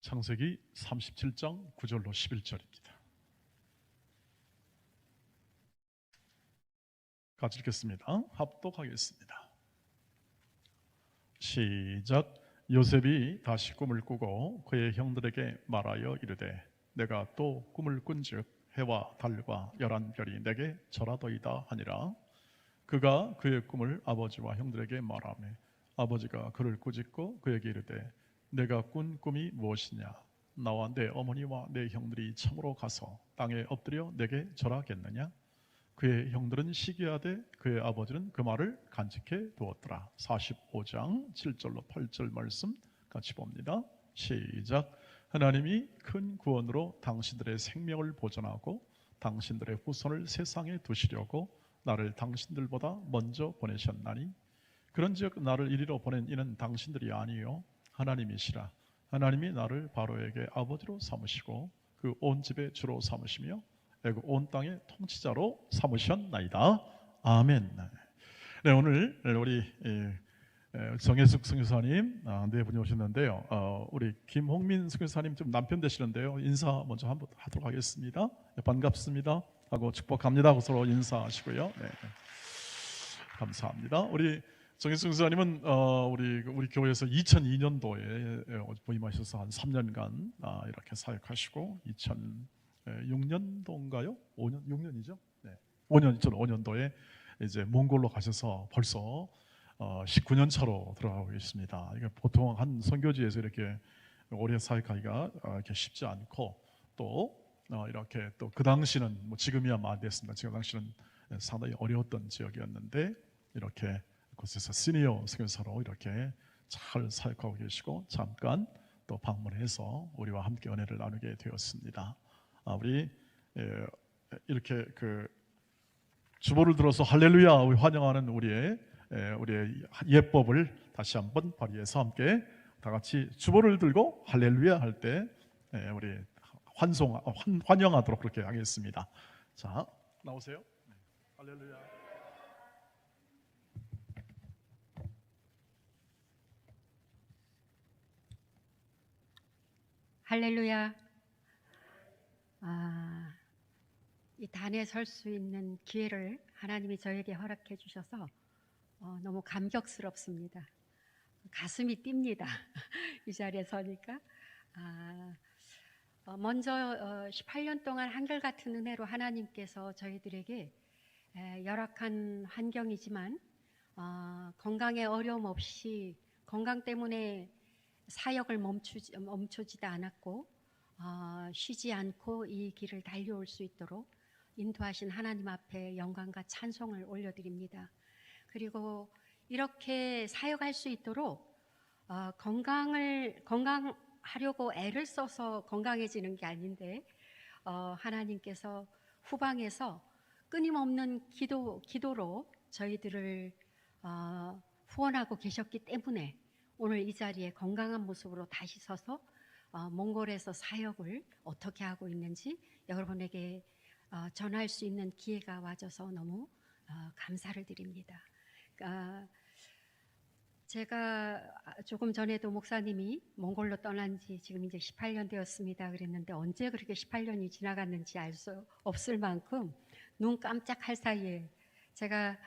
창세기 37장 9절로 11절입니다. 같이 읽겠습니다. 합독하겠습니다. 시작. 요셉이 다시 꿈을 꾸고 그의 형들에게 말하여 이르되 내가 또 꿈을 꾼즉 해와 달과 11별이 내게 절하더이다 하니라. 그가 그의 꿈을 아버지와 형들에게 말하며 아버지가 그를 꾸짖고 그에게 이르되 내가 꾼 꿈이 무엇이냐? 나와 내 어머니와 내 형들이 참으로 가서 땅에 엎드려 내게 절하겠느냐? 그의 형들은 시기하되 그의 아버지는 그 말을 간직해 두었더라. 45장 7절로 8절 말씀 같이 봅니다. 시작. 하나님이 큰 구원으로 당신들의 생명을 보존하고 당신들의 후손을 세상에 두시려고 나를 당신들보다 먼저 보내셨나니 그런즉 나를 이리로 보낸 이는 당신들이 아니요 하나님이시라. 하나님이 나를 바로에게 아버지로 삼으시고 그 온 집의 주로 삼으시며 애굽 온 땅의 통치자로 삼으셨나이다. 아멘. 네, 오늘 우리 정혜숙 선교사님 네 분이 오셨는데요. 우리 김홍민 선교사님 좀 남편 되시는데요. 인사 먼저 한번 하도록 하겠습니다. 네, 반갑습니다 하고 축복합니다 하고 서로 인사하시고요. 네, 감사합니다. 우리 정혜숙 선교사님은 우리 교회에서 2002년도에 부임하셔서 한 3년간 이렇게 사역하시고 2006년도인가요? 6년이죠? 네. 2005년도에 이제 몽골로 가셔서 벌써 19년 차로 들어가고 계십니다. 이게 보통 한 선교지에서 이렇게 오래 사역하기가 이렇게 쉽지 않고 또 이렇게 또 그 당시는 뭐 지금이야 많이 됐습니다. 지금 당시는 상당히 어려웠던 지역이었는데 이렇게 곳에서 시니어 선교사로 이렇게 잘 사역하고 계시고 잠깐 또 방문해서 우리와 함께 은혜를 나누게 되었습니다. 우리 이렇게 그 주보를 들어서 할렐루야 우리 환영하는 우리의 예법을 다시 한번 발휘해서 함께 다 같이 주보를 들고 할렐루야 할 때 우리 환영하도록 그렇게 하겠습니다. 자, 나오세요. 할렐루야. 할렐루야. 이 단에 설 수 있는 기회를 하나님이 저에게 허락해 주셔서 너무 감격스럽습니다. 가슴이 뜁니다. 이 자리에 서니까. 먼저 18년 동안 한결같은 은혜로 하나님께서 저희들에게 열악한 환경이지만 건강에 어려움 없이 건강 때문에 사역을 멈추지도 않았고 쉬지 않고 이 길을 달려올 수 있도록 인도하신 하나님 앞에 영광과 찬송을 올려드립니다. 그리고 이렇게 사역할 수 있도록 건강하려고 애를 써서 건강해지는 게 아닌데 하나님께서 후방에서 끊임없는 기도로 저희들을 후원하고 계셨기 때문에 오늘 이 자리에 건강한 모습으로 다시 서서 몽골에서 사역을 어떻게 하고 있는지 여러분에게 전할 수 있는 기회가 와줘서 너무 감사를 드립니다. 제가 조금 전에도 목사님이 몽골로 떠난 지 지금 이제 18년 되었습니다 그랬는데 언제 그렇게 18년이 지나갔는지 알 수 없을 만큼 눈 깜짝할 사이에 제가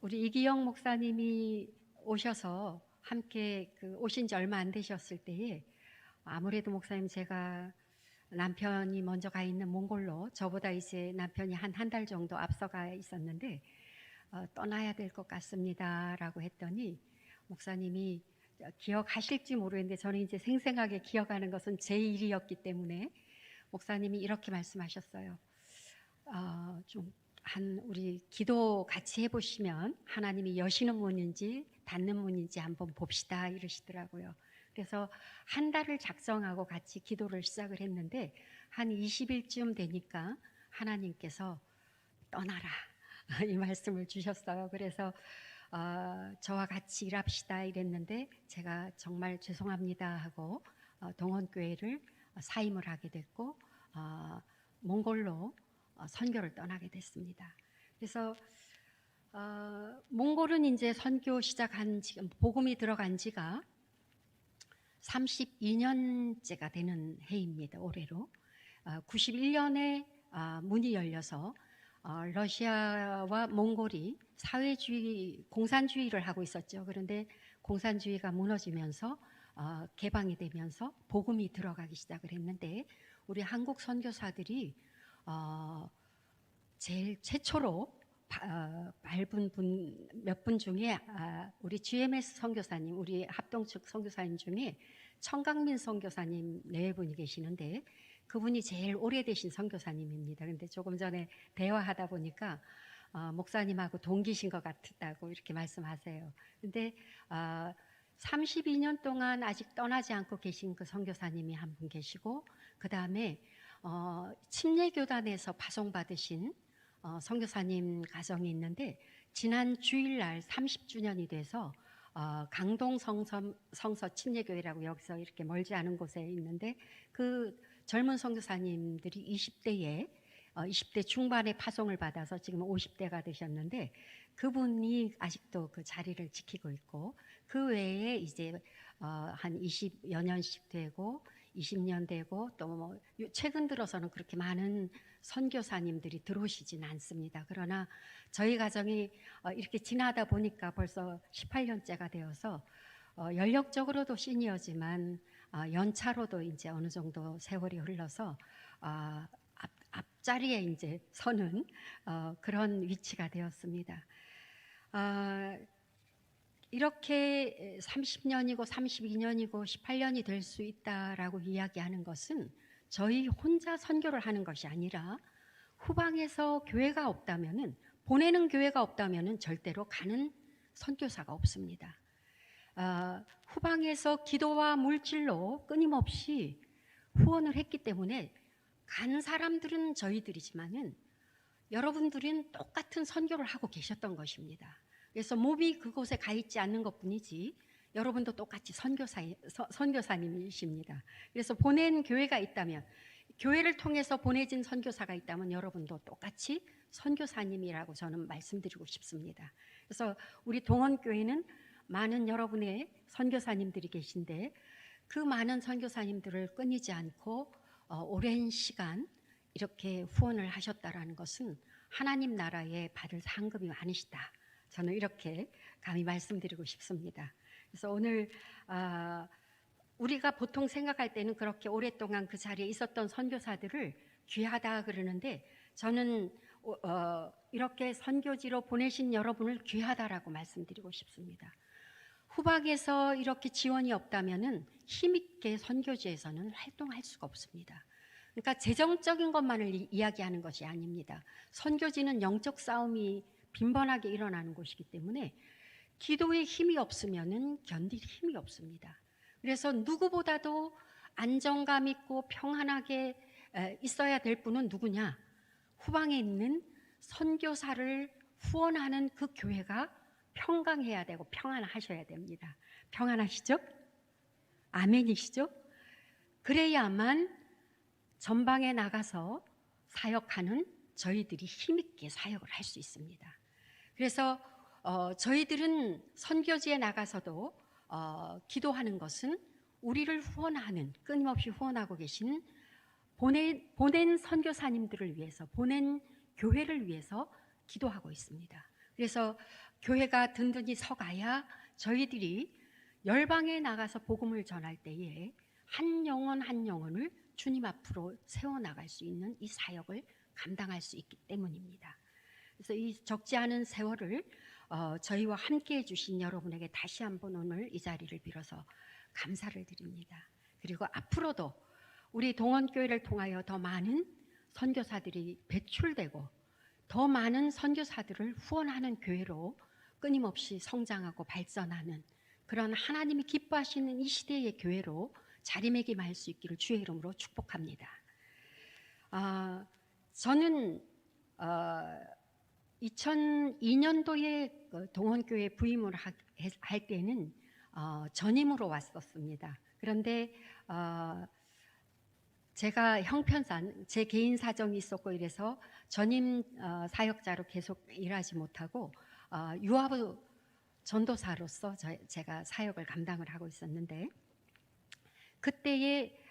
우리 이기영 목사님이 오셔서 함께 오신 지 얼마 안 되셨을 때에 아무래도 목사님 제가 남편이 먼저 가 있는 몽골로 저보다 이제 남편이 한 달 정도 앞서가 있었는데 떠나야 될 것 같습니다 라고 했더니 목사님이 기억하실지 모르겠는데 저는 이제 생생하게 기억하는 것은 제 일이었기 때문에 목사님이 이렇게 말씀하셨어요. 우리 기도 같이 해보시면 하나님이 여시는 문인지 닫는 문인지 한번 봅시다 이러시더라고요. 그래서 한 달을 작정하고 같이 기도를 시작을 했는데 한 20일쯤 되니까 하나님께서 떠나라 이 말씀을 주셨어요. 그래서 저와 같이 일합시다 이랬는데 제가 정말 죄송합니다 하고 동원교회를 사임을 하게 됐고 몽골로 선교를 떠나게 됐습니다. 그래서 몽골은 이제 선교 시작한 지금 복음이 들어간 지가 32년째가 되는 해입니다. 올해로. 91년에 문이 열려서 러시아와 몽골이 사회주의, 공산주의를 하고 있었죠. 그런데 공산주의가 무너지면서 개방이 되면서 복음이 들어가기 시작을 했는데, 우리 한국 선교사들이 제일 최초로 밟은 분 몇 분 중에 우리 GMS 선교사님, 우리 합동 측 선교사님 중에 청강민 선교사님 네 분이 계시는데, 그분이 제일 오래되신 선교사님입니다. 근데 조금 전에 대화하다 보니까 목사님하고 동기신 것 같다고 이렇게 말씀하세요. 근데 32년 동안 아직 떠나지 않고 계신 그 선교사님이 한 분 계시고, 그 다음에 침례교단에서 파송받으신 선교사님 가정이 있는데, 지난 주일날 30주년이 돼서 강동 성서 침례교회라고 여기서 이렇게 멀지 않은 곳에 있는데, 그 젊은 선교사님들이 20대 중반에 파송을 받아서 지금 50대가 되셨는데, 그분이 아직도 그 자리를 지키고 있고, 그 외에 이제 한 20여 년씩 되고 20년 되고, 또 뭐 최근 들어서는 그렇게 많은 선교사님들이 들어오시진 않습니다. 그러나 저희 가정이 이렇게 지나다 보니까 벌써 18년째가 되어서 연력적으로도 시니어지만 연차로도 이제 어느 정도 세월이 흘러서 앞자리에 이제 서는 그런 위치가 되었습니다. 이렇게 30년이고 32년이고 18년이 될 수 있다라고 이야기하는 것은 저희 혼자 선교를 하는 것이 아니라, 후방에서 교회가 없다면은, 보내는 교회가 없다면은 절대로 가는 선교사가 없습니다. 후방에서 기도와 물질로 끊임없이 후원을 했기 때문에 간 사람들은 저희들이지만은 여러분들은 똑같은 선교를 하고 계셨던 것입니다. 그래서 몸이 그곳에 가 있지 않는 것뿐이지 여러분도 똑같이 선교사님이십니다. 그래서 보낸 교회가 있다면, 교회를 통해서 보내진 선교사가 있다면 여러분도 똑같이 선교사님이라고 저는 말씀드리고 싶습니다. 그래서 우리 동원교회는 많은 여러분의 선교사님들이 계신데, 그 많은 선교사님들을 끊이지 않고 오랜 시간 이렇게 후원을 하셨다라는 것은 하나님 나라에 받을 상급이 많으시다. 저는 이렇게 감히 말씀드리고 싶습니다. 그래서 오늘 우리가 보통 생각할 때는 그렇게 오랫동안 그 자리에 있었던 선교사들을 귀하다 그러는데, 저는 이렇게 선교지로 보내신 여러분을 귀하다라고 말씀드리고 싶습니다. 후방에서 이렇게 지원이 없다면은 힘있게 선교지에서는 활동할 수가 없습니다. 그러니까 재정적인 것만을 이야기하는 것이 아닙니다. 선교지는 영적 싸움이 빈번하게 일어나는 곳이기 때문에 기도에 힘이 없으면은 견딜 힘이 없습니다. 그래서 누구보다도 안정감 있고 평안하게 있어야 될 분은 누구냐? 후방에 있는 선교사를 후원하는 그 교회가 평강해야 되고 평안하셔야 됩니다. 평안하시죠? 아멘이시죠? 그래야만 전방에 나가서 사역하는 저희들이 힘있게 사역을 할 수 있습니다. 그래서 저희들은 선교지에 나가서도 기도하는 것은 우리를 후원하는, 끊임없이 후원하고 계신 보낸 선교사님들을 위해서, 보낸 교회를 위해서 기도하고 있습니다. 그래서 교회가 든든히 서가야 저희들이 열방에 나가서 복음을 전할 때에 한 영혼 한 영혼을 주님 앞으로 세워나갈 수 있는 이 사역을 감당할 수 있기 때문입니다. 그래서 이 적지 않은 세월을 저희와 함께 해주신 여러분에게 다시 한번 오늘 이 자리를 빌어서 감사를 드립니다. 그리고 앞으로도 우리 동원교회를 통하여 더 많은 선교사들이 배출되고 더 많은 선교사들을 후원하는 교회로 끊임없이 성장하고 발전하는 그런 하나님이 기뻐하시는 이 시대의 교회로 자리매김할 수 있기를 주의 이름으로 축복합니다. 저는 2002년도에 동원교회 부임을 할 때는 전임으로 왔었습니다. 그런데 제가 형편상 제 개인 사정이 있었고 이래서 전임 사역자로 계속 일하지 못하고 유아부 전도사로서 제가 사역을 감당을 하고 있었는데, 그때에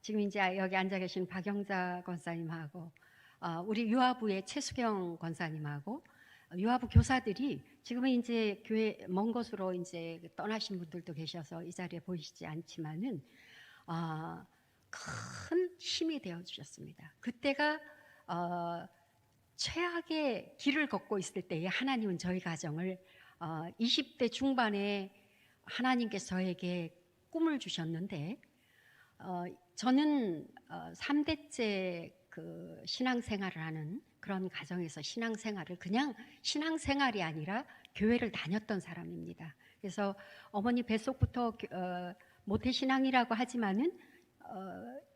지금 이제 여기 앉아 계신 박영자 권사님하고 우리 유아부의 최수경 권사님하고 유아부 교사들이 지금은 이제 교회 먼 곳으로 이제 떠나신 분들도 계셔서 이 자리에 보이시지 않지만은 큰 힘이 되어 주셨습니다. 그때가 최악의 길을 걷고 있을 때에 하나님은 저희 가정을 20대 중반에 하나님께서 저에게 꿈을 주셨는데 저는 3대째 그 신앙생활을 하는 그런 가정에서 신앙생활을 그냥 신앙생활이 아니라 교회를 다녔던 사람입니다. 그래서 어머니 뱃속부터 모태신앙이라고 하지만은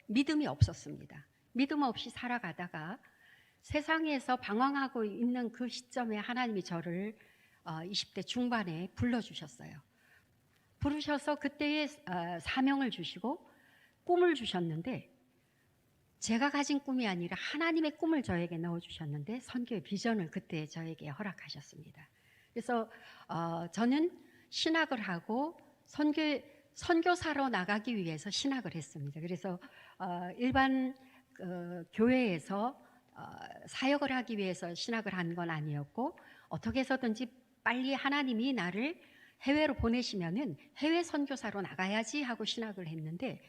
믿음이 없었습니다. 믿음 없이 살아가다가 세상에서 방황하고 있는 그 시점에 하나님이 저를 20대 중반에 불러주셨어요. 부르셔서 그때의 사명을 주시고 꿈을 주셨는데 제가 가진 꿈이 아니라 하나님의 꿈을 저에게 넣어주셨는데 선교의 비전을 그때 저에게 허락하셨습니다. 그래서 저는 신학을 하고 선교사로 나가기 위해서 신학을 했습니다. 그래서 일반 교회에서 사역을 하기 위해서 신학을 한 건 아니었고 어떻게 해서든지 빨리 하나님이 나를 해외로 보내시면은 해외 선교사로 나가야지 하고 신학을 했는데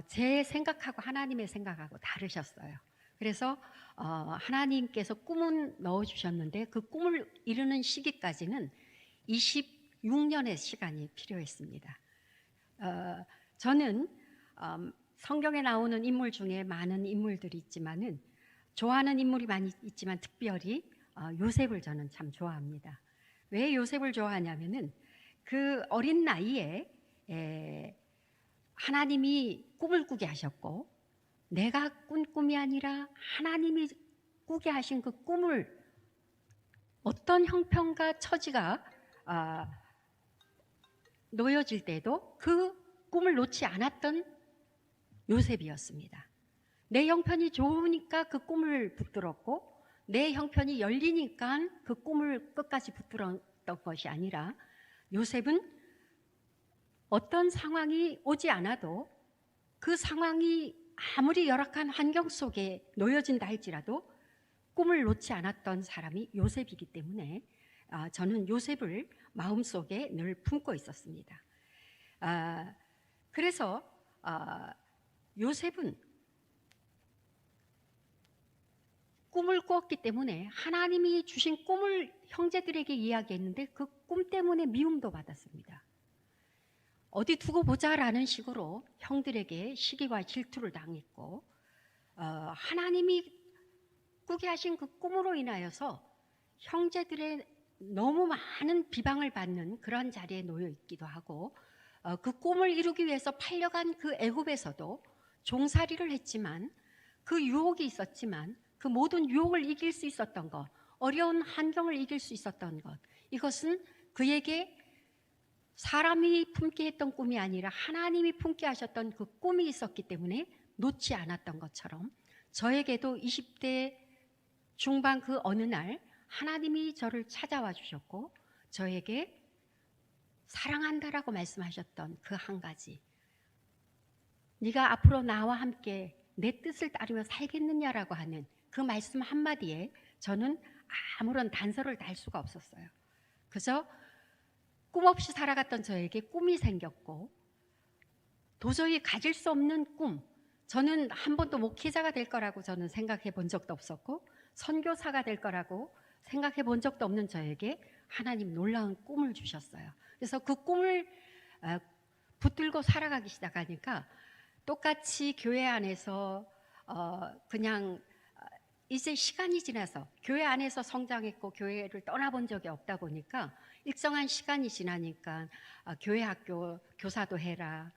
제 생각하고 하나님의 생각하고 다르셨어요. 그래서 하나님께서 꿈은 넣어주셨는데 그 꿈을 이루는 시기까지는 26년의 시간이 필요했습니다. 저는 성경에 나오는 인물 중에 많은 인물들이 있지만은 좋아하는 인물이 많이 있지만 특별히 요셉을 저는 참 좋아합니다. 왜 요셉을 좋아하냐면은 그 어린 나이에 하나님이 꿈을 꾸게 하셨고 내가 꾼 꿈이 아니라 하나님이 꾸게 하신 그 꿈을 어떤 형편과 처지가 놓여질 때도 그 꿈을 놓지 않았던 요셉이었습니다. 내 형편이 좋으니까 그 꿈을 붙들었고 내 형편이 열리니까 그 꿈을 끝까지 붙들었던 것이 아니라 요셉은 어떤 상황이 오지 않아도 그 상황이 아무리 열악한 환경 속에 놓여진다 할지라도 꿈을 놓지 않았던 사람이 요셉이기 때문에 저는 요셉을 마음속에 늘 품고 있었습니다. 그래서 요셉은 꿈을 꾸었기 때문에 하나님이 주신 꿈을 형제들에게 이야기했는데 그 꿈 때문에 미움도 받았습니다. 어디 두고 보자라는 식으로 형들에게 시기와 질투를 당했고 하나님이 꾸게 하신 그 꿈으로 인하여서 형제들의 너무 많은 비방을 받는 그런 자리에 놓여 있기도 하고 그 꿈을 이루기 위해서 팔려간 그 애굽에서도 종살이를 했지만 그 유혹이 있었지만 그 모든 유혹을 이길 수 있었던 것, 어려운 환경을 이길 수 있었던 것, 이것은 그에게 사람이 품게 했던 꿈이 아니라 하나님이 품게 하셨던 그 꿈이 있었기 때문에 놓지 않았던 것처럼 저에게도 20대 중반 그 어느 날 하나님이 저를 찾아와 주셨고 저에게 사랑한다라고 말씀하셨던 그 한 가지, 네가 앞으로 나와 함께 내 뜻을 따르며 살겠느냐라고 하는 그 말씀 한마디에 저는 아무런 단서를 달 수가 없었어요. 그래서 꿈 없이 살아갔던 저에게 꿈이 생겼고 도저히 가질 수 없는 꿈, 저는 한 번도 목회자가 될 거라고 저는 생각해 본 적도 없었고 선교사가 될 거라고 생각해 본 적도 없는 저에게 하나님 놀라운 꿈을 주셨어요. 그래서 그 꿈을 붙들고 살아가기 시작하니까 똑같이 교회 안에서 그냥 이제 시간이 지나서 교회 안에서 성장했고 교회를 떠나본 적이 없다 보니까 일정한 시간이 지나니까 교회 학교 교사도 해라,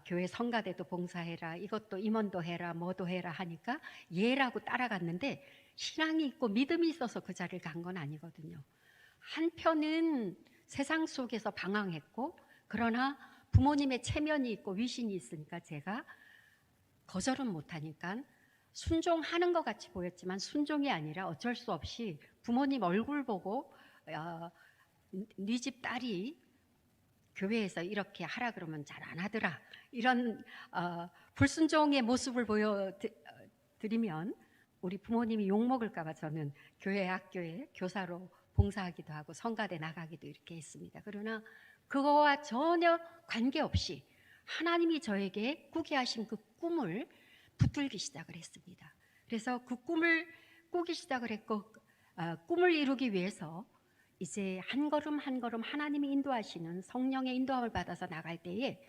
교회 성가대도 봉사해라, 이것도 임원도 해라, 뭐도 해라 하니까 예라고 따라갔는데 신앙이 있고 믿음이 있어서 그 자리를 간 건 아니거든요. 한편은 세상 속에서 방황했고 그러나 부모님의 체면이 있고 위신이 있으니까 제가 거절은 못하니까 순종하는 것 같이 보였지만 순종이 아니라 어쩔 수 없이 부모님 얼굴 보고 네 집 딸이 교회에서 이렇게 하라 그러면 잘 안 하더라. 이런 불순종의 모습을 보여드리면 우리 부모님이 욕먹을까 봐 저는 교회 학교에 교사로 봉사하기도 하고 성가대 나가기도 이렇게 했습니다. 그러나 그거와 전혀 관계없이 하나님이 저에게 꾸게 하신 그 꿈을 붙들기 시작을 했습니다. 그래서 그 꿈을 꾸기 시작을 했고 꿈을 이루기 위해서 이제 한 걸음 한 걸음 하나님이 인도하시는 성령의 인도함을 받아서 나갈 때에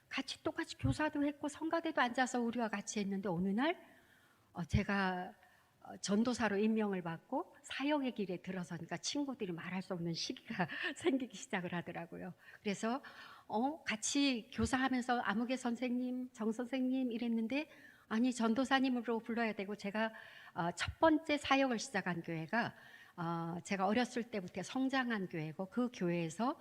같이 똑같이 교사도 했고 성가대도 앉아서 우리와 같이 했는데 어느 날 제가 전도사로 임명을 받고 사역의 길에 들어서니까 친구들이 말할 수 없는 시기가 생기기 시작을 하더라고요. 그래서 같이 교사하면서 아무개 선생님, 정 선생님 이랬는데 아니 전도사님으로 불러야 되고 제가 첫 번째 사역을 시작한 교회가 제가 어렸을 때부터 성장한 교회고 그 교회에서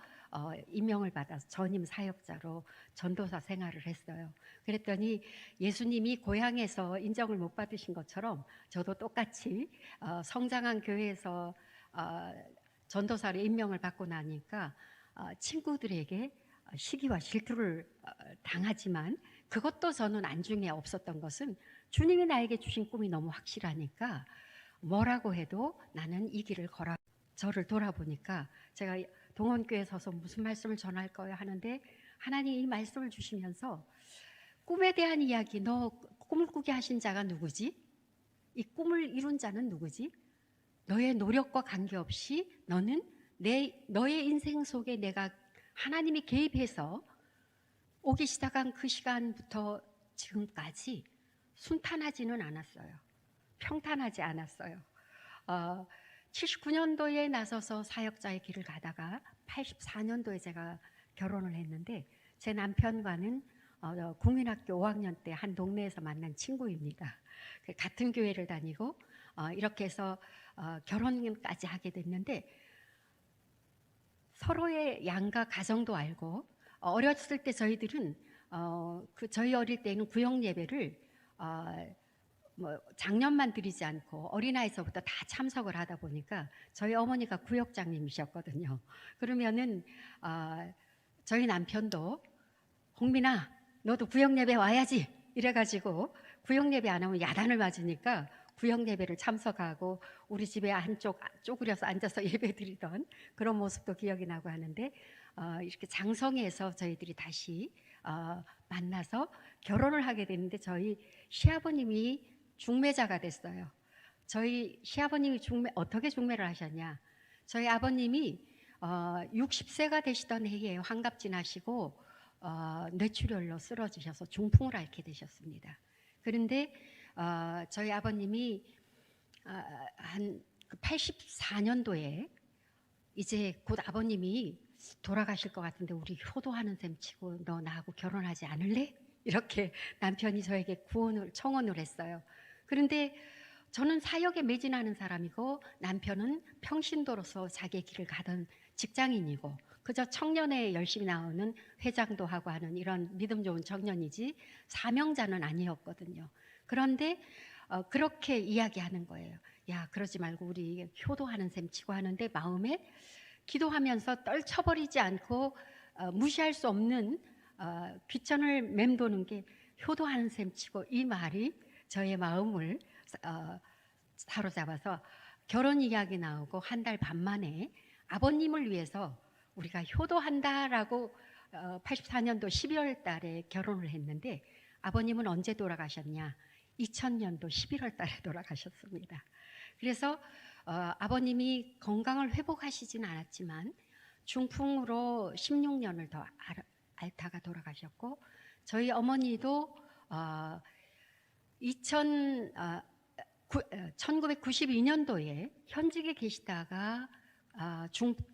임명을 받아서 전임 사역자로 전도사 생활을 했어요. 그랬더니 예수님이 고향에서 인정을 못 받으신 것처럼 저도 똑같이 성장한 교회에서 전도사로 임명을 받고 나니까 친구들에게 시기와 질투를 당하지만 그것도 저는 안중에 없었던 것은 주님이 나에게 주신 꿈이 너무 확실하니까 뭐라고 해도 나는 이 길을 걸어. 저를 돌아보니까 제가 동원교회에 서서 무슨 말씀을 전할 거야 하는데 하나님이 이 말씀을 주시면서 꿈에 대한 이야기, 너 꿈을 꾸게 하신 자가 누구지? 이 꿈을 이룬 자는 누구지? 너의 노력과 관계없이 너는 너의 인생 속에 내가 하나님이 개입해서 오기 시작한 그 시간부터 지금까지 순탄하지는 않았어요. 평탄하지 않았어요. 79년도에 나서서 사역자의 길을 가다가 84년도에 제가 결혼을 했는데 제 남편과는 국민학교 5학년 때 한 동네에서 만난 친구입니다. 같은 교회를 다니고 이렇게 해서 결혼까지 하게 됐는데 서로의 양가 가정도 알고 어렸을 때 저희들은 저희 어릴 때는 구역 예배를 장년만 드리지 않고 어린아이서부터 다 참석을 하다 보니까 저희 어머니가 구역장님이셨거든요. 그러면은 저희 남편도 홍민아 너도 구역예배 와야지 이래가지고 구역예배 안 하면 야단을 맞으니까 구역예배를 참석하고 우리 집에 한쪽 쪼그려서 앉아서 예배 드리던 그런 모습도 기억이 나고 하는데 이렇게 장성에서 저희들이 다시 만나서 결혼을 하게 됐는데 저희 시아버님이 중매자가 됐어요. 저희 시아버님이 어떻게 중매를 하셨냐? 저희 아버님이 60세가 되시던 해에 환갑진하시고 뇌출혈로 쓰러지셔서 중풍을 앓게 되셨습니다. 그런데 저희 아버님이 한 84년도에 이제 곧 아버님이 돌아가실 것 같은데 우리 효도하는 셈 치고 너 나하고 결혼하지 않을래? 이렇게 남편이 저에게 청혼을 했어요. 그런데 저는 사역에 매진하는 사람이고 남편은 평신도로서 자기의 길을 가던 직장인이고 그저 청년회에 열심히 나오는 회장도 하고 하는 이런 믿음 좋은 청년이지 사명자는 아니었거든요. 그런데 그렇게 이야기하는 거예요. 야 그러지 말고 우리 효도하는 셈 치고 하는데 마음에 기도하면서 떨쳐버리지 않고 무시할 수 없는 귀천을 맴도는 게 효도하는 셈 치고 이 말이 저의 마음을 사로잡아서 결혼 이야기 나오고 한 달 반 만에 아버님을 위해서 우리가 효도한다라고 84년도 12월 달에 결혼을 했는데 아버님은 언제 돌아가셨냐? 2000년도 11월 달에 돌아가셨습니다. 그래서 아버님이 건강을 회복하시진 않았지만 중풍으로 16년을 더 앓다가 돌아가셨고 저희 어머니도 1992년도에 현직에 계시다가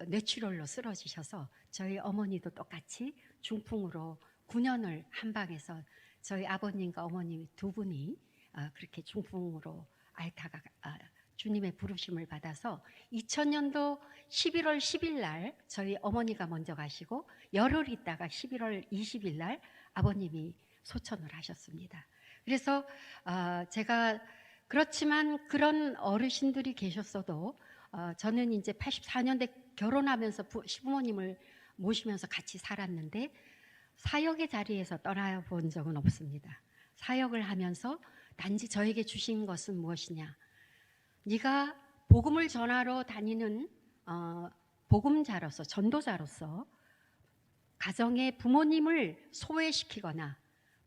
뇌출혈로 쓰러지셔서 저희 어머니도 똑같이 중풍으로 9년을 한 방에서 저희 아버님과 어머님 두 분이 그렇게 중풍으로 앓다가 주님의 부르심을 받아서 2000년도 11월 10일 날 저희 어머니가 먼저 가시고 열흘 있다가 11월 20일 날 아버님이 소천을 하셨습니다. 그래서 제가 그렇지만 그런 어르신들이 계셨어도 저는 이제 84년대 결혼하면서 시부모님을 모시면서 같이 살았는데 사역의 자리에서 떠나본 적은 없습니다. 사역을 하면서 단지 저에게 주신 것은 무엇이냐? 네가 복음을 전하러 다니는 복음자로서, 전도자로서 가정에 부모님을 소외시키거나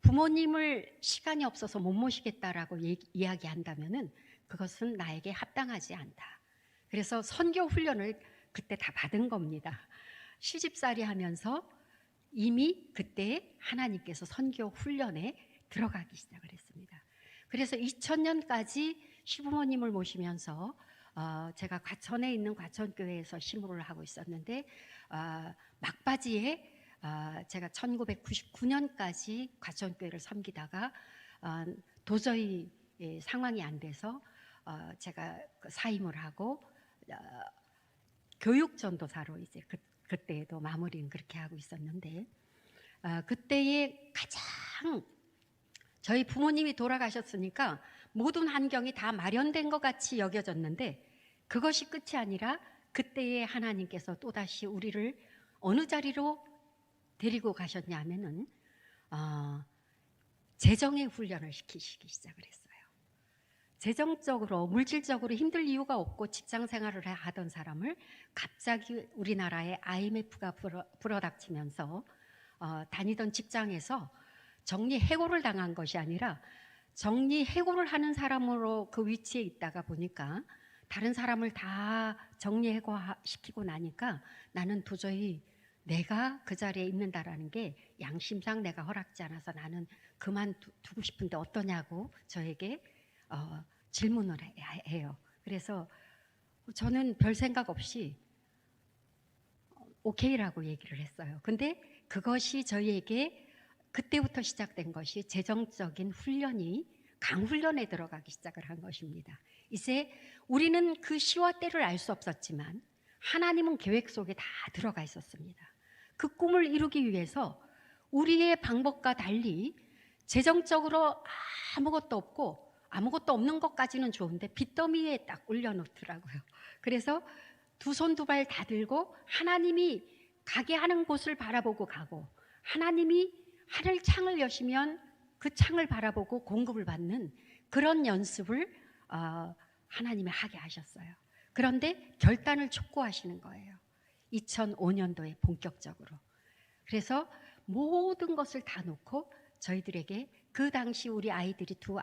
부모님을 시간이 없어서 못 모시겠다라고 이야기한다면은 그것은 나에게 합당하지 않다. 그래서 선교 훈련을 그때 다 받은 겁니다. 시집살이 하면서 이미 그때 하나님께서 선교 훈련에 들어가기 시작을 했습니다. 그래서 2000년까지 시부모님을 모시면서 제가 과천에 있는 과천교회에서 심부를 하고 있었는데 막바지에 제가 1999년까지 과천교회를 섬기다가 도저히 상황이 안 돼서 제가 사임을 하고 교육전도사로 이제 그때에도 마무리는 그렇게 하고 있었는데 그때에 가장 저희 부모님이 돌아가셨으니까 모든 환경이 다 마련된 것 같이 여겨졌는데 그것이 끝이 아니라 그때에 하나님께서 또다시 우리를 어느 자리로 데리고 가셨냐 하면은 재정의 훈련을 시키시기 시작을 했어요. 재정적으로 물질적으로 힘들 이유가 없고 직장 생활을 하던 사람을 갑자기 우리나라에 IMF가 불어닥치면서 다니던 직장에서 정리해고를 당한 것이 아니라 정리해고를 하는 사람으로 그 위치에 있다가 보니까 다른 사람을 다 정리해고 시키고 나니까 나는 도저히 내가 그 자리에 있는다라는 게 양심상 내가 허락지 않아서 나는 그만두고 싶은데 어떠냐고 저에게 질문을 해요. 그래서 저는 별 생각 없이 오케이라고 얘기를 했어요. 근데 그것이 저희에게 그때부터 시작된 것이 재정적인 훈련이 강훈련에 들어가기 시작을 한 것입니다. 이제 우리는 그 시와 때를 알 수 없었지만 하나님은 계획 속에 다 들어가 있었습니다. 그 꿈을 이루기 위해서 우리의 방법과 달리 재정적으로 아무것도 없고 아무것도 없는 것까지는 좋은데 빚더미에 딱 올려놓더라고요. 그래서 두 손 두 발 다 들고 하나님이 가게 하는 곳을 바라보고 가고 하나님이 하늘 창을 여시면 그 창을 바라보고 공급을 받는 그런 연습을 하나님이 하게 하셨어요. 그런데 결단을 촉구하시는 거예요. 2005년도에 본격적으로. 그래서 모든 것을 다 놓고 저희들에게 그 당시 우리 아이들이 두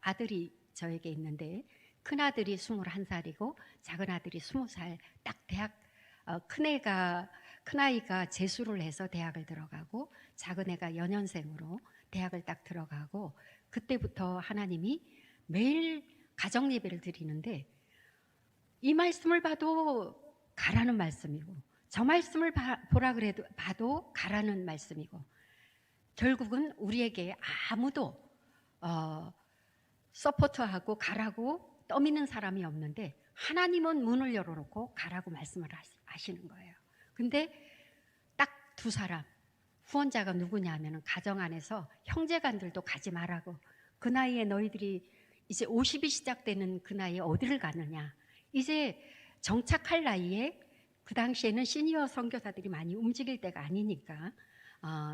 아들이 저에게 있는데 큰아들이 21살이고 작은아들이 20살 딱 대학 큰아이가 재수를 해서 대학을 들어가고 작은애가 연년생으로 대학을 딱 들어가고 그때부터 하나님이 매일 가정 예배를 드리는데 이 말씀을 봐도 가라는 말씀이고 저 말씀을 보라 그래도 봐도 가라는 말씀이고 결국은 우리에게 아무도 서포트하고 가라고 떠미는 사람이 없는데 하나님은 문을 열어놓고 가라고 말씀을 하시는 거예요. 근데 딱 두 사람 후원자가 누구냐 하면 가정 안에서 형제간들도 가지 말라고 그 나이에 너희들이 이제 50이 시작되는 그 나이에 어디를 가느냐 이제 정착할 나이에 그 당시에는 시니어 선교사들이 많이 움직일 때가 아니니까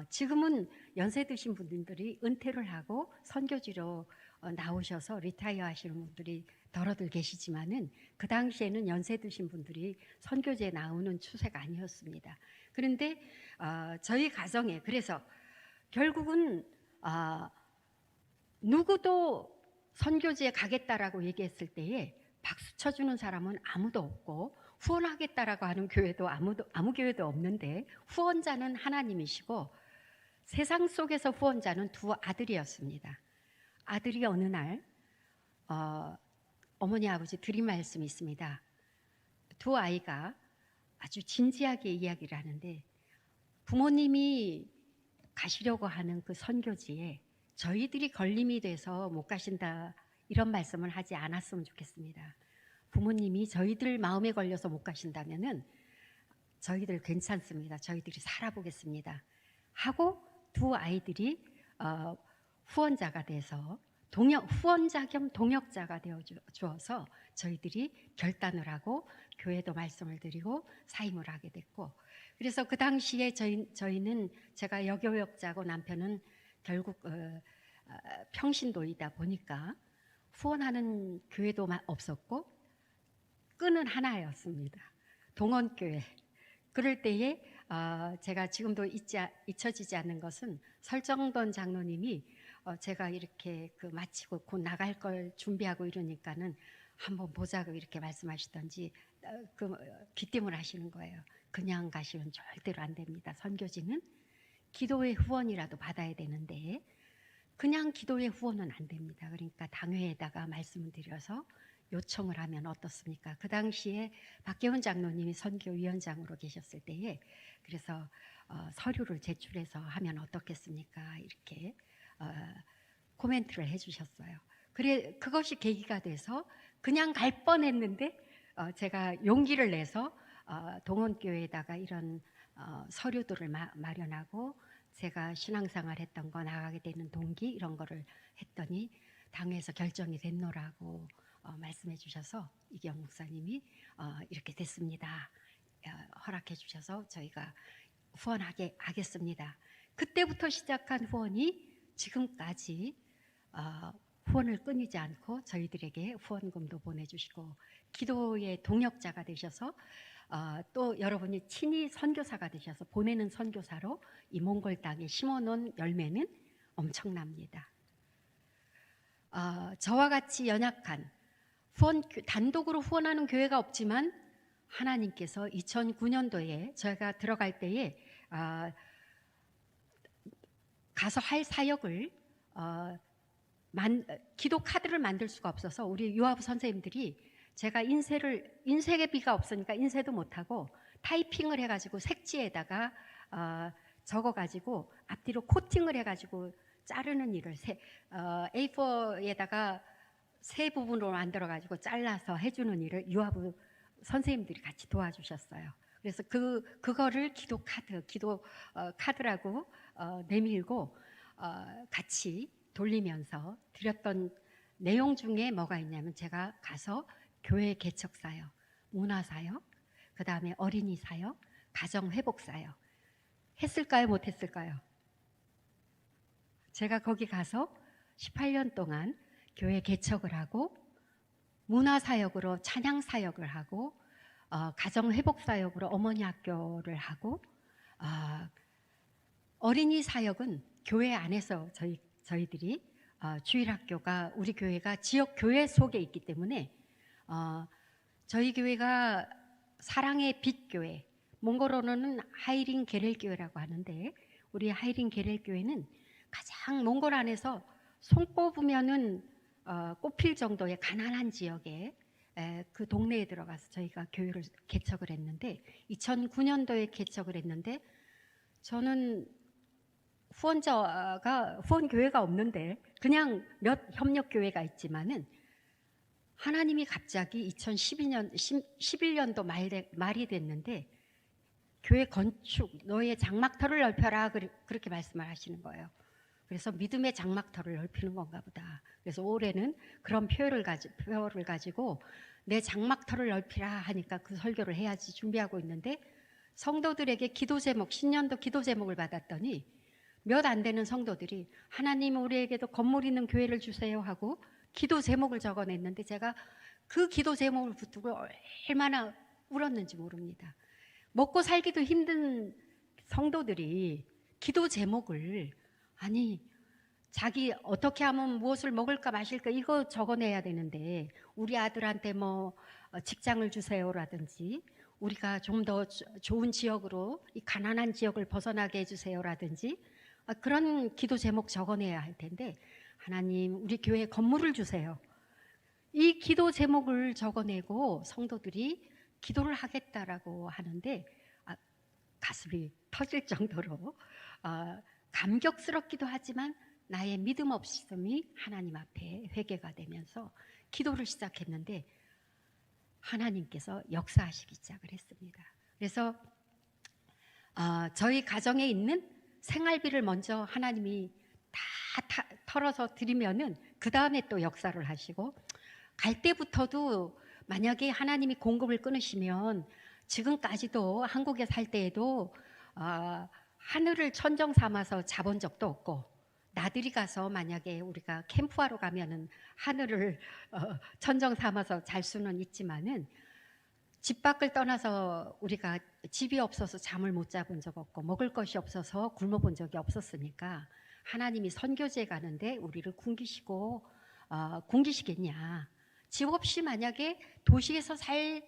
지금은 연세 드신 분들이 은퇴를 하고 선교지로 나오셔서 리타이어 하시는 분들이 더러들 계시지만은 그 당시에는 연세 드신 분들이 선교지에 나오는 추세가 아니었습니다. 그런데 저희 가정에 그래서 결국은 누구도 선교지에 가겠다라고 얘기했을 때에 박수 쳐주는 사람은 아무도 없고 후원하겠다라고 하는 교회도 아무 교회도 없는데 후원자는 하나님이시고 세상 속에서 후원자는 두 아들이었습니다. 아들이 어느 날 어머니 아버지 드린 말씀이 있습니다. 두 아이가 아주 진지하게 이야기를 하는데 부모님이 가시려고 하는 그 선교지에 저희들이 걸림이 돼서 못 가신다 이런 말씀을 하지 않았으면 좋겠습니다. 부모님이 저희들 마음에 걸려서 못 가신다면은 저희들 괜찮습니다. 저희들이 살아보겠습니다. 하고 두 아이들이 후원자가 돼서 후원자 겸 동역자가 되어 주어서 저희들이 결단을 하고 교회도 말씀을 드리고 사임을 하게 됐고, 그래서 그 당시에 저희는 제가 여교역자고 남편은 결국 평신도이다 보니까 후원하는 교회도 없었고 끈은 하나였습니다. 동원교회. 그럴 때에 제가 지금도 잊혀지지 않는 것은 설정돈 장로님이 제가 이렇게 마치고 곧 나갈 걸 준비하고 이러니까는 한번 보자고 이렇게 말씀하시던지 귀띔을 하시는 거예요. 그냥 가시면 절대로 안 됩니다. 선교지는 기도의 후원이라도 받아야 되는데 그냥 기도의 후원은 안 됩니다. 그러니까 당회에다가 말씀을 드려서 요청을 하면 어떻습니까? 그 당시에 박계훈 장로님이 선교위원장으로 계셨을 때에 그래서 서류를 제출해서 하면 어떻겠습니까? 이렇게 코멘트를 해주셨어요. 그것이 계기가 돼서 그냥 갈 뻔했는데 제가 용기를 내서 동원교회에다가 이런 서류들을 마련하고 제가 신앙생활 했던 거 나가게 되는 동기 이런 거를 했더니 당에서 결정이 됐노라고 말씀해 주셔서 이경 목사님이 이렇게 됐습니다. 허락해 주셔서 저희가 후원하게 하겠습니다. 그때부터 시작한 후원이 지금까지 후원을 끊이지 않고 저희들에게 후원금도 보내주시고 기도의 동역자가 되셔서 또 여러분이 친히 선교사가 되셔서 보내는 선교사로 이 몽골 땅에 심어놓은 열매는 엄청납니다. 저와 같이 연약한 단독으로 후원하는 교회가 없지만 하나님께서 2009년도에 저희가 들어갈 때에 가서 할 사역을 기도 카드를 만들 수가 없어서 우리 유아부 선생님들이 제가 인쇄비가 없으니까 인쇄도 못하고 타이핑을 해가지고 색지에다가 적어가지고 앞뒤로 코팅을 해가지고 자르는 일을 A4에다가 세 부분으로 만들어가지고 잘라서 해주는 일을 유아부 선생님들이 같이 도와주셨어요. 그래서 그거를 기도 카드라고 내밀고 같이 돌리면서 드렸던 내용 중에 뭐가 있냐면 제가 가서 교회 개척 사역, 문화 사역, 그 다음에 어린이 사역, 가정 회복 사역 했을까요? 못했을까요? 제가 거기 가서 18년 동안 교회 개척을 하고 문화 사역으로 찬양 사역을 하고 가정 회복 사역으로 어머니 학교를 하고 어린이 사역은 교회 안에서 저희들이 주일학교가 우리 교회가 지역 교회 속에 있기 때문에 저희 교회가 사랑의 빛 교회, 몽골어로는 하이린 게렐 교회라고 하는데 우리 하이린 게렐 교회는 가장 몽골 안에서 손꼽으면은 꼽힐 정도의 가난한 지역에 그 동네에 들어가서 저희가 교회를 개척을 했는데 2009년도에 개척을 했는데 저는 후원 교회가 없는데 그냥 몇 협력 교회가 있지만은 하나님이 갑자기 11년도 말이 됐는데 교회 건축 너의 장막터를 넓혀라 그렇게 말씀을 하시는 거예요. 그래서 믿음의 장막터를 넓히는 건가 보다. 그래서 올해는 그런 표를 가지고 내 장막터를 넓히라 하니까 그 설교를 해야지 준비하고 있는데 성도들에게 기도 제목, 신년도 기도 제목을 받았더니 몇 안 되는 성도들이 하나님 우리에게도 건물 있는 교회를 주세요 하고 기도 제목을 적어냈는데 제가 그 기도 제목을 붙들고 얼마나 울었는지 모릅니다. 먹고 살기도 힘든 성도들이 기도 제목을 자기 어떻게 하면 무엇을 먹을까 마실까 이거 적어내야 되는데 우리 아들한테 뭐 직장을 주세요라든지 우리가 좀 더 좋은 지역으로 이 가난한 지역을 벗어나게 해주세요라든지 그런 기도 제목 적어내야 할 텐데 하나님 우리 교회에 건물을 주세요. 이 기도 제목을 적어내고 성도들이 기도를 하겠다라고 하는데 가슴이 터질 정도로 감격스럽기도 하지만 나의 믿음 없음이 하나님 앞에 회개가 되면서 기도를 시작했는데 하나님께서 역사하시기 시작을 했습니다. 그래서 저희 가정에 있는 생활비를 먼저 하나님이 다 털어서 드리면은 그 다음에 또 역사를 하시고 갈 때부터도 만약에 하나님이 공급을 끊으시면 지금까지도 한국에 살 때에도 하늘을 천정 삼아서 자본 적도 없고, 나들이 가서 만약에 우리가 캠프하러 가면은 하늘을 천정 삼아서 잘 수는 있지만은 집 밖을 떠나서 우리가 집이 없어서 잠을 못 자본 적 없고 먹을 것이 없어서 굶어본 적이 없었으니까 하나님이 선교지에 가는데 우리를 굶기시겠냐. 집 없이 만약에 도시에서 살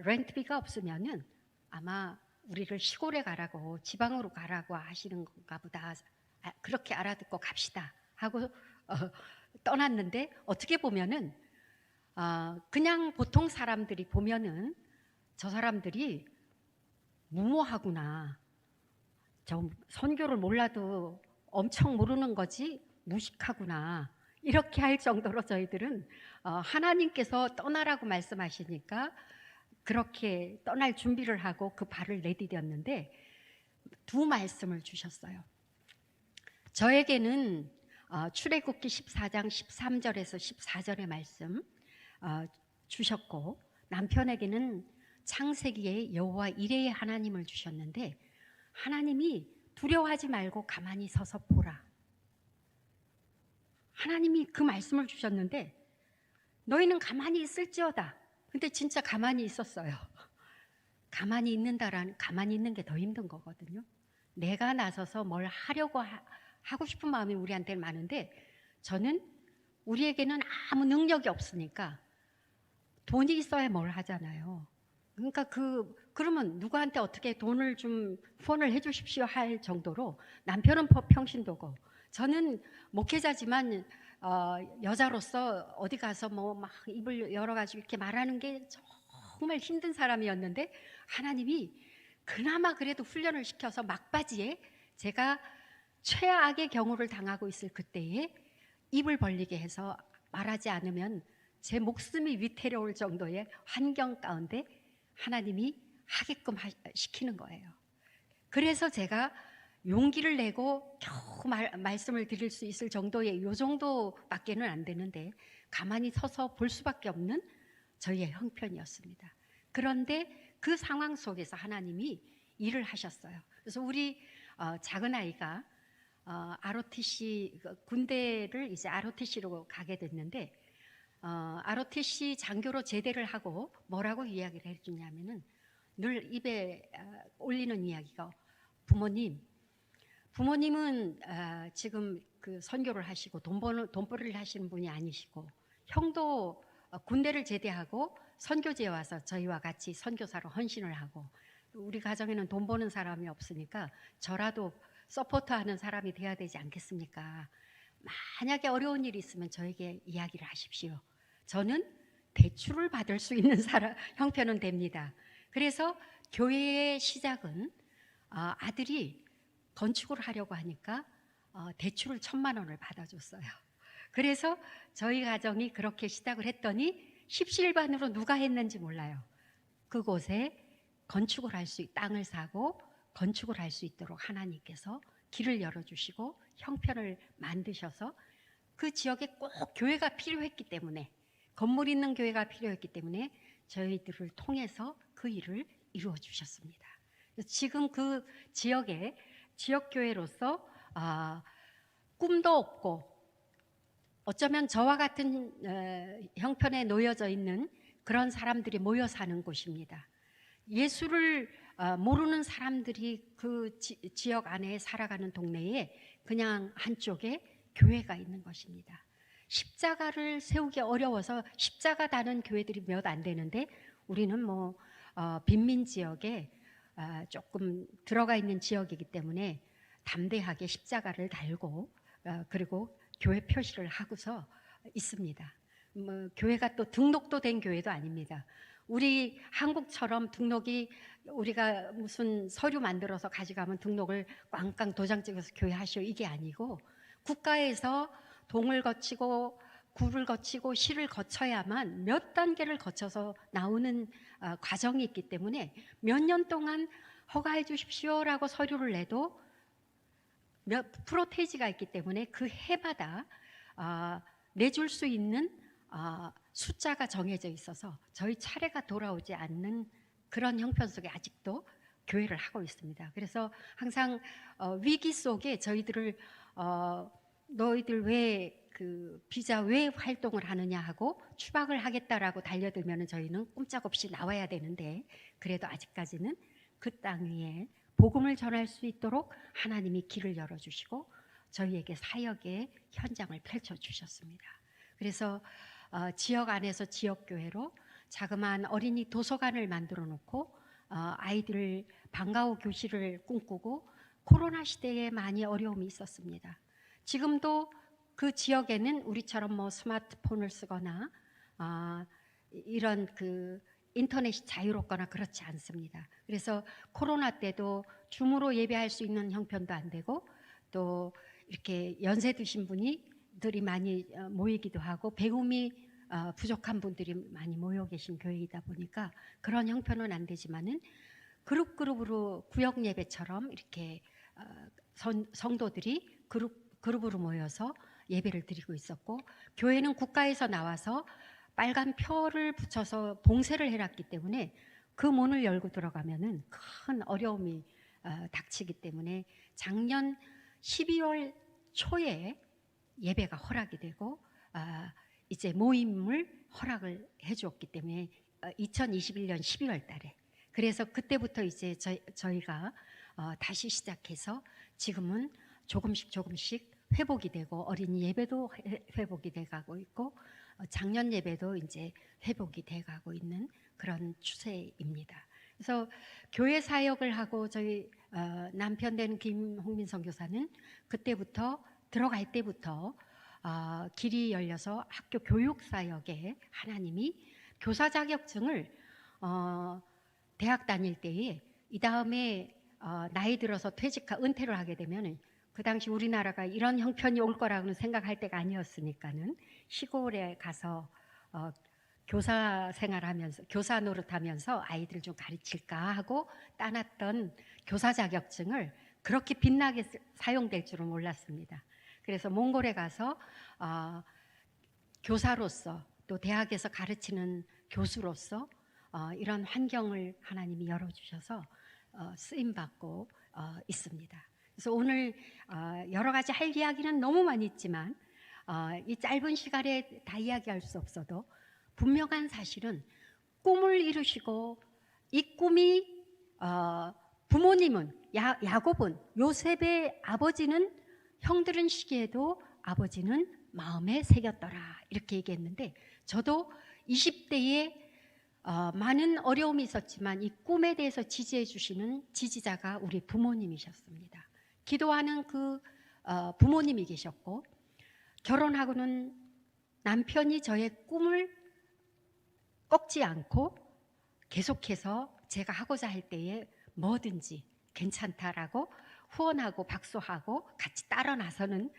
렌트비가 없으면은 아마 우리를 시골에 가라고, 지방으로 가라고 하시는 건가 보다. 그렇게 알아듣고 갑시다 하고 떠났는데, 어떻게 보면은 그냥 보통 사람들이 보면은 저 사람들이 무모하구나, 저 선교를 몰라도 엄청 모르는 거지 무식하구나, 이렇게 할 정도로 저희들은 하나님께서 떠나라고 말씀하시니까 그렇게 떠날 준비를 하고 그 발을 내디뎠는데 두 말씀을 주셨어요. 저에게는 출애굽기 14장 13절에서 14절의 말씀 주셨고, 남편에게는 창세기의 여호와 이레의 하나님을 주셨는데, 하나님이 두려워하지 말고 가만히 서서 보라. 하나님이 그 말씀을 주셨는데 너희는 가만히 있을지어다. 근데 진짜 가만히 있었어요. 가만히 있는 게 더 힘든 거거든요. 내가 나서서 뭘 하려고 하고 싶은 마음이 우리한테는 많은데, 저는 우리에게는 아무 능력이 없으니까 돈이 있어야 뭘 하잖아요. 그러니까 그러면 누구한테 어떻게 돈을 좀 후원을 해주십시오 할 정도로, 남편은 평신도고 저는 목회자지만 여자로서 어디 가서 뭐 막 입을 열어가지고 이렇게 말하는 게 정말 힘든 사람이었는데, 하나님이 그나마 그래도 훈련을 시켜서 막바지에 제가 최악의 경우를 당하고 있을 그때에 입을 벌리게 해서 말하지 않으면 제 목숨이 위태로울 정도의 환경 가운데 하나님이 하게끔 시키는 거예요. 그래서 제가 용기를 내고 겨우 말씀을 드릴 수 있을 정도의, 요 정도밖에는 안 되는데 가만히 서서 볼 수밖에 없는 저희의 형편이었습니다. 그런데 그 상황 속에서 하나님이 일을 하셨어요. 그래서 우리 작은 아이가 ROTC 군대를 이제 ROTC로 가게 됐는데, ROTC 장교로 제대를 하고 뭐라고 이야기를 해주냐면은 늘 입에 올리는 이야기가, 부모님은 지금 그 선교를 하시고 돈벌이를 하시는 분이 아니시고, 형도 군대를 제대하고 선교지에 와서 저희와 같이 선교사로 헌신을 하고, 우리 가정에는 돈 버는 사람이 없으니까 저라도 서포트하는 사람이 돼야 되지 않겠습니까? 만약에 어려운 일이 있으면 저에게 이야기를 하십시오. 저는 대출을 받을 수 있는 형편은 됩니다. 그래서 교회의 시작은 아들이 건축을 하려고 하니까 대출을 1,000만 원을 받아줬어요. 그래서 저희 가정이 그렇게 시작을 했더니 십시일반으로 누가 했는지 몰라요. 그곳에 건축을 땅을 사고 건축을 할 수 있도록 하나님께서 길을 열어주시고 형편을 만드셔서, 그 지역에 꼭 교회가 필요했기 때문에, 건물 있는 교회가 필요했기 때문에 저희들을 통해서 그 일을 이루어 주셨습니다. 지금 그 지역에 지역교회로서 꿈도 없고 어쩌면 저와 같은 형편에 놓여져 있는 그런 사람들이 모여 사는 곳입니다. 예수를 모르는 사람들이 그 지역 안에 살아가는 동네에 그냥 한쪽에 교회가 있는 것입니다. 십자가를 세우기 어려워서 십자가 다는 교회들이 몇 안 되는데, 우리는 빈민 지역에 조금 들어가 있는 지역이기 때문에 담대하게 십자가를 달고 그리고 교회 표시를 하고서 있습니다. 교회가 또 등록도 된 교회도 아닙니다. 우리 한국처럼 등록이, 우리가 무슨 서류 만들어서 가져가면 등록을 꽝꽝 도장 찍어서 교회 하시오, 이게 아니고 국가에서 동을 거치고 구를 거치고 시를 거쳐야만 몇 단계를 거쳐서 나오는 과정이 있기 때문에 몇 년 동안 허가해 주십시오라고 서류를 내도 몇 프로테이지가 있기 때문에 그 해마다 내줄 수 있는 숫자가 정해져 있어서 저희 차례가 돌아오지 않는 그런 형편 속에 아직도 교회를 하고 있습니다. 그래서 항상 위기 속에 저희들을 너희들 왜 그 비자 왜 활동을 하느냐 하고 추방을 하겠다라고 달려들면 저희는 꼼짝없이 나와야 되는데, 그래도 아직까지는 그 땅 위에 복음을 전할 수 있도록 하나님이 길을 열어주시고 저희에게 사역의 현장을 펼쳐주셨습니다. 그래서 지역 안에서 지역교회로 자그마한 어린이 도서관을 만들어 놓고 아이들 방과 후 교실을 꿈꾸고, 코로나 시대에 많이 어려움이 있었습니다. 지금도 그 지역에는 우리처럼 뭐 스마트폰을 쓰거나 이런 그 인터넷이 자유롭거나 그렇지 않습니다. 그래서 코로나 때도 줌으로 예배할 수 있는 형편도 안 되고, 또 이렇게 연세 드신 분들이 많이 모이기도 하고 배움이 부족한 분들이 많이 모여 계신 교회이다 보니까 그런 형편은 안 되지만은 그룹으로 구역 예배처럼 이렇게 성도들이 그룹으로 모여서 예배를 드리고 있었고, 교회는 국가에서 나와서 빨간 표를 붙여서 봉쇄를 해놨기 때문에 그 문을 열고 들어가면은 큰 어려움이 닥치기 때문에 작년 12월 초에 예배가 허락이 되고 이제 모임을 허락을 해주었기 때문에 2021년 12월 달에, 그래서 그때부터 이제 저희가 다시 시작해서 지금은 조금씩 회복이 되고 어린이 예배도 회복이 돼가고 있고 작년 예배도 이제 회복이 돼가고 있는 그런 추세입니다. 그래서 교회 사역을 하고 저희 남편 된 김홍민 선교사는 그때부터 들어갈 때부터 길이 열려서 학교 교육 사역에 하나님이 교사 자격증을 대학 다닐 때에 이 다음에 나이 들어서 은퇴를 하게 되면, 그 당시 우리나라가 이런 형편이 올 거라고는 생각할 때가 아니었으니까는 시골에 가서 교사 생활하면서 교사 노릇하면서 아이들 좀 가르칠까 하고 따놨던 교사 자격증을 그렇게 빛나게 사용될 줄은 몰랐습니다. 그래서 몽골에 가서 교사로서 또 대학에서 가르치는 교수로서 이런 환경을 하나님이 열어주셔서 쓰임받고 있습니다. 그래서 오늘 여러 가지 할 이야기는 너무 많이 있지만 이 짧은 시간에 다 이야기할 수 없어도 분명한 사실은 꿈을 이루시고 이 꿈이 부모님은 야곱은 요셉의 아버지는 형들은 시기에도 아버지는 마음에 새겼더라 이렇게 얘기했는데, 저도 20대에 많은 어려움이 있었지만 이 꿈에 대해서 지지해 주시는 지지자가 우리 부모님이셨습니다. 기도하는 그 부모님이 계셨고, 결혼하고는 남편이 저의 꿈을 꺾지 않고 계속해서 제가 하고자 할 때에 뭐든지 괜찮다라고 후원하고 박수하고 같이 따라 나서는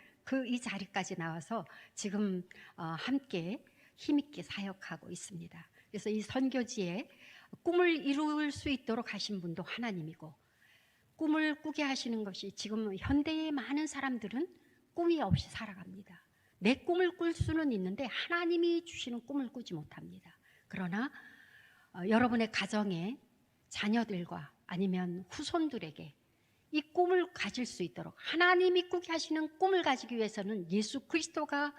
이 자리까지 나와서 지금 함께 힘있게 사역하고 있습니다. 그래서 이 선교지에 꿈을 이룰 수 있도록 하신 분도 하나님이고, 꿈을 꾸게 하시는 것이 지금 현대의 많은 사람들은 꿈이 없이 살아갑니다. 내 꿈을 꿀 수는 있는데 하나님이 주시는 꿈을 꾸지 못합니다. 그러나 여러분의 가정에 자녀들과 아니면 후손들에게 이 꿈을 가질 수 있도록 하나님이 꾸게 하시는 꿈을 가지기 위해서는 예수 그리스도가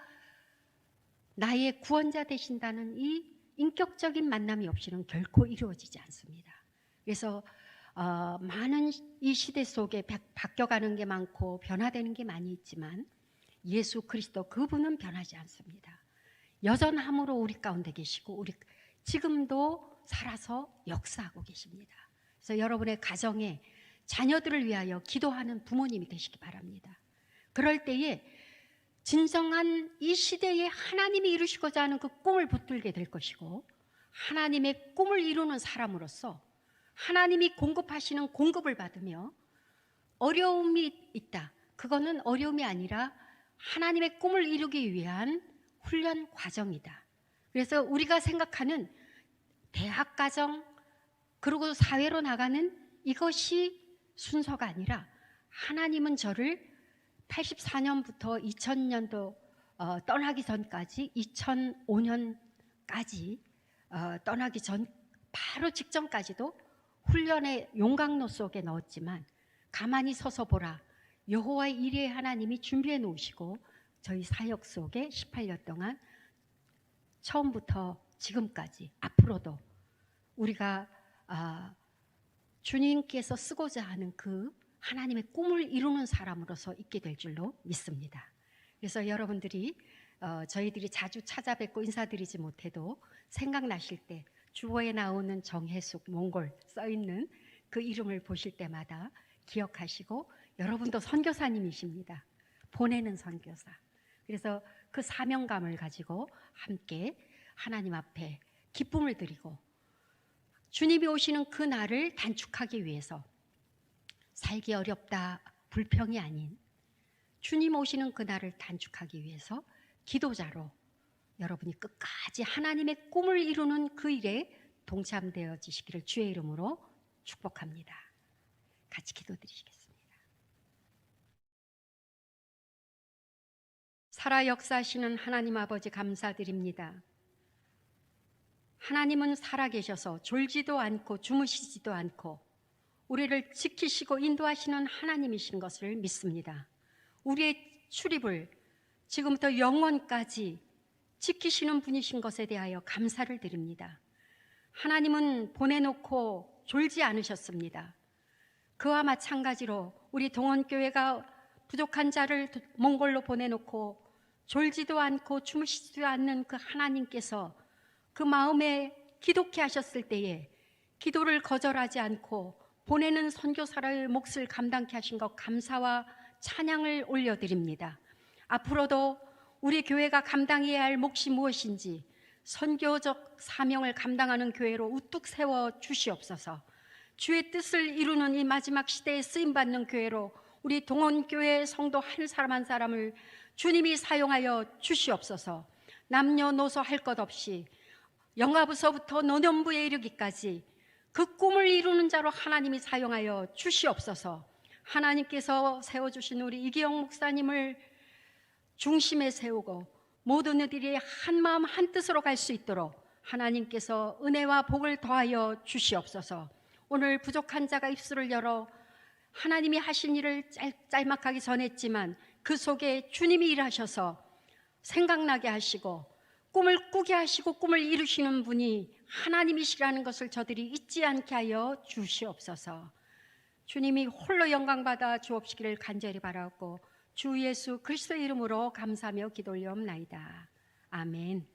나의 구원자 되신다는 이 인격적인 만남이 없이는 결코 이루어지지 않습니다. 그래서 많은 이 시대 속에 바뀌어가는 게 많고 변화되는 게 많이 있지만 예수 그리스도 그분은 변하지 않습니다. 여전함으로 우리 가운데 계시고 우리 지금도 살아서 역사하고 계십니다. 그래서 여러분의 가정에 자녀들을 위하여 기도하는 부모님이 되시기 바랍니다. 그럴 때에 진정한 이 시대에 하나님이 이루시고자 하는 그 꿈을 붙들게 될 것이고, 하나님의 꿈을 이루는 사람으로서 하나님이 공급하시는 공급을 받으며 어려움이 있다. 그거는 어려움이 아니라 하나님의 꿈을 이루기 위한 훈련 과정이다. 그래서 우리가 생각하는 대학 과정 그리고 사회로 나가는 이것이 순서가 아니라, 하나님은 저를 84년부터 2000년도 떠나기 전까지 2005년 전까지 떠나기 전 바로 직전까지도 훈련의 용광로 속에 넣었지만 가만히 서서 보라, 여호와의 일의 하나님이 준비해 놓으시고 저희 사역 속에 18년 동안 처음부터 지금까지 앞으로도 우리가 주님께서 쓰고자 하는 그 하나님의 꿈을 이루는 사람으로서 있게 될 줄로 믿습니다. 그래서 여러분들이 저희들이 자주 찾아뵙고 인사드리지 못해도 생각나실 때 주보에 나오는 정혜숙 몽골 써있는 그 이름을 보실 때마다 기억하시고, 여러분도 선교사님이십니다. 보내는 선교사. 그래서 그 사명감을 가지고 함께 하나님 앞에 기쁨을 드리고 주님이 오시는 그 날을 단축하기 위해서 살기 어렵다, 불평이 아닌 주님 오시는 그 날을 단축하기 위해서 기도자로 여러분이 끝까지 하나님의 꿈을 이루는 그 일에 동참되어지시기를 주의 이름으로 축복합니다. 같이 기도드리시겠습니다. 살아 역사하시는 하나님 아버지 감사드립니다. 하나님은 살아계셔서 졸지도 않고 주무시지도 않고 우리를 지키시고 인도하시는 하나님이신 것을 믿습니다. 우리의 출입을 지금부터 영원까지 지키시는 분이신 것에 대하여 감사를 드립니다. 하나님은 보내놓고 졸지 않으셨습니다. 그와 마찬가지로 우리 동원교회가 부족한 자를 몽골로 보내놓고 졸지도 않고 주무시지도 않는 그 하나님께서 그 마음에 기독케 하셨을 때에 기도를 거절하지 않고 보내는 선교사의 몫을 감당케 하신 것 감사와 찬양을 올려드립니다. 앞으로도 우리 교회가 감당해야 할 몫이 무엇인지 선교적 사명을 감당하는 교회로 우뚝 세워 주시옵소서. 주의 뜻을 이루는 이 마지막 시대에 쓰임받는 교회로 우리 동원교회 성도 한 사람 한 사람을 주님이 사용하여 주시옵소서. 남녀노소 할 것 없이 영아부서부터 노년부에 이르기까지 그 꿈을 이루는 자로 하나님이 사용하여 주시옵소서. 하나님께서 세워주신 우리 이기영 목사님을 중심에 세우고 모든 이들이 한 마음 한 뜻으로 갈 수 있도록 하나님께서 은혜와 복을 더하여 주시옵소서. 오늘 부족한 자가 입술을 열어 하나님이 하신 일을 짤막하게 전했지만 그 속에 주님이 일하셔서 생각나게 하시고 꿈을 꾸게 하시고 꿈을 이루시는 분이 하나님이시라는 것을 저들이 잊지 않게 하여 주시옵소서. 주님이 홀로 영광받아 주옵시기를 간절히 바라고 주 예수 그리스도의 이름으로 감사하며 기도 올려옵나이다. 아멘.